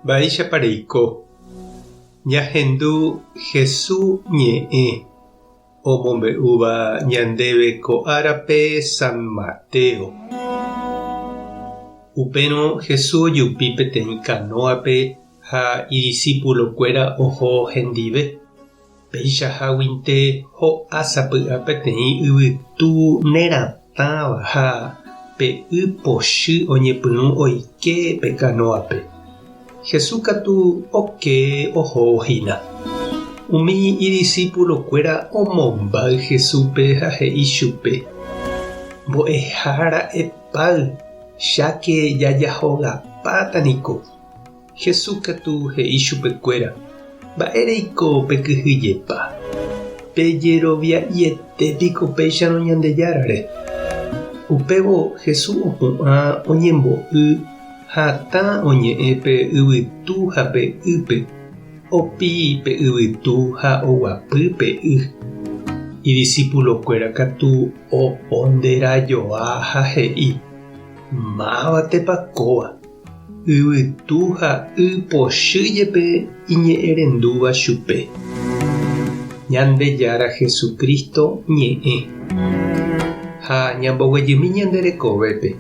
Mba'éichapareiko ñahendu Jesús ñe'ẽ omombe'úva ñandéve ko árape San Mateo. Upérõ Jesús ojupi peteĩ kanóape ha idiscípulokuéra oho hendive. Peichaháguinte ho'a sapy'a peteĩ yvytu neratãva ha pe'y pochy oñepyrũ oike pe kanóape. Jesús katu oke ohóhína. Umi idiscípulokuéra omombáy Jesúspe ha he'i chupe: mbo'ehára'epáy, cháke jajahogapátaniko. Jesús katu he'i chupekuéra: mba'éreiko pekyhyjépa, pejerovia'ietépiko péicharõ Ñandejárare. Upévo Jesús opu'ã oñembo'y ha tã oñe'ẽ pe yvytu ha pe y'pe. Opi pe yvytu ha oguapy pe y. Idiscípulokuéra katu oponderajoa ha he'i: mávatepa kóva. Yvytu ha y pochýjepe iñe'ẽrendúva chupe. Ñandejára Jesucristo ñe'ẽ ha ñamboguejymi ñanderekovépe.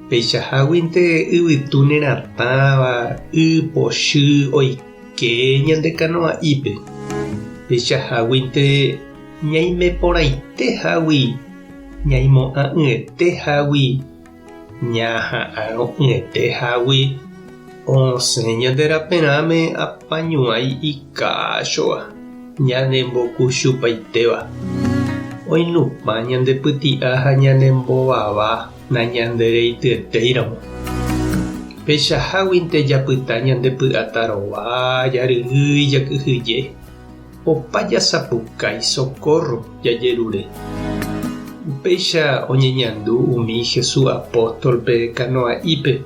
Peichaháguinte yvytu neratãva y pochy oike ñande kanoa'ípe. Peichaháguinte ñaimeporãitehágui, ñaimo'ã'ỹetehágui, ñaha'ãrõ'ỹetehágui osẽ ñanderaperãme apañuái ikáchova ñanembokuchupaitéva. Oinupã ñandepyti'a ha ñanembovava nañandereityetéiramo. Peichaháguinte japyta ñandepy'ata rova, jaryhýi, jakyhyje. Opa jasapukái socorro jajerure. Upéicha oñeñandu umi Jesús apóstolpe kanoa'ípe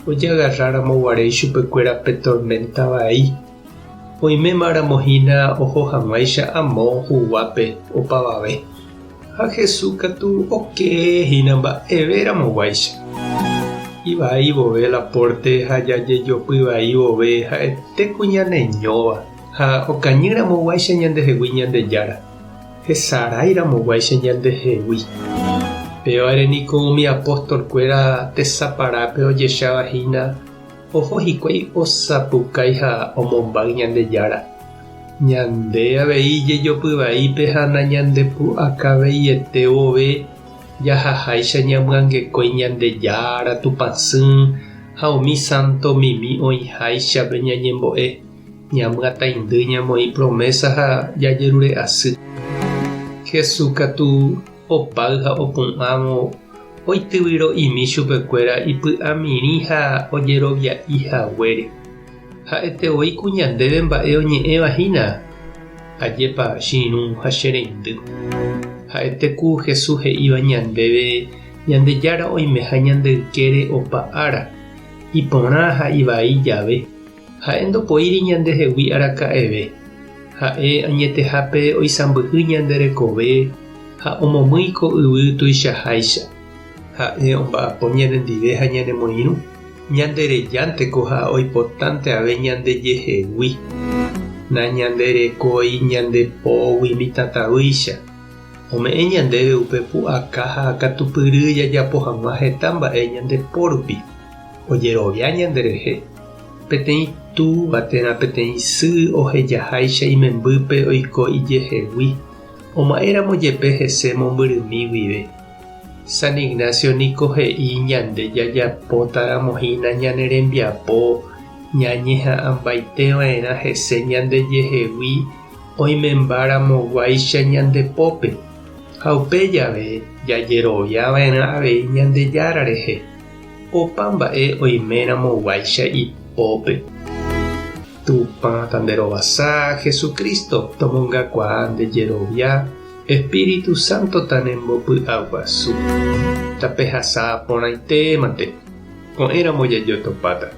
ojagarraramoguare chupekuéra pe tormenta vai. Oimémaramohína oho hag̃uáicha amo huguápe opavave. Ha Jesús katu okéhína mba'everamoguáicha. Ivai vove laporte ha jajejopyvai vove ha'etéko ñaneñóva ha okañýramoguáicha ñandehegui Ñandejára. Hesaráiramoguáicha ñandehegui. Pevareniko umi apóstolkuéra tesaparápe ojechavahína oho hikuái osapukái ha omombáy Ñandejára. Ñande avei jejopyvaípe ha nañandepu'akaveiete vove jahaháicha ñamyangekói Ñandejára tupãsy ha umi santo mimi oĩháichape ñañembo'e ñamyataindy ñamoĩ promesa ha jajerure asy. Jesús katu opáy ha opu'ãvo oityvyro'imi chupekuéra ipy'amirĩ ha ojerovia'ihaguére. Ha'etevoi ku ñandéve mba'e oñe'ẽvahína. Ajépa chiru ha chereindy. Ha'eteku Jesús he'íva ñandéve Ñandejára oime ha ñandeykére opa ára, iporã ha ivai jave. Ha'e ndopoíri ñandehegui araka'eve. Ha'e añetehápe oisãmbyhy ñanderekove ha omomýiko yvy tuichaháicha. Ha'e omba'apo ñanendive ha ñanemoirũ. Ñanderejánteko ha oipotánte ave ñandejehegui. Nañanderekói ñandepógui mitãtavýicha. Ome'ẽ ñandéve upe pu'aka ha katupyry jajapo hag̃ua heta mba'e ñandepórupi. Ojerovia ñanderehe. Peteĩ túva térã peteĩ sy ohejaháicha imembýpe oiko ijehegui. Oma'éramo jepe hese mombyrymi guive. San Ignacio niko he'i ñande jajapótaramohína ñane rembiapo ñañeha'ãmbaiteva'erã hese ñandejehegui oimembaramoguáicha ñandepópe. Ha upe jave jajeroviava'erã avei Ñandejára rehe. Opa mba'e oimeramoguáicha ipópe. Tupã tanderovasa Jesucristo tomongakuaa ndejerovia. Espíritu Santo tanembopy'aguasu. Tapehasa porãitémante. Ko'ẽramo jajotopáta.